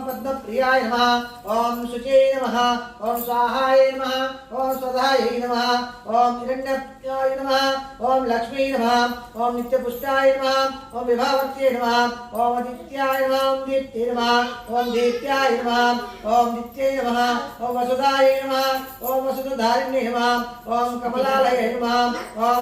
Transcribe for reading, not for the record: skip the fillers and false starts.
पद्मप्रियाय नमः। ओम शुचे नमः। ओम स्वाहाय नमः। ओम स्वधाय नमः। ओम हिरण्यप्राय नमः। ओम लक्ष्मी नमः। ओम नित्यपुष्टाय नमः। ओम विभावर्त्यै नमः। ओम आदित्याय नमः। ओम दीप्ते नमः। ओम दीप्त्याय नमः। ओम नित्यै नमः। ओम वसुधाय नमः। ओम वसुधारिण्यै नमः। ओम कमलालये नमः। ओम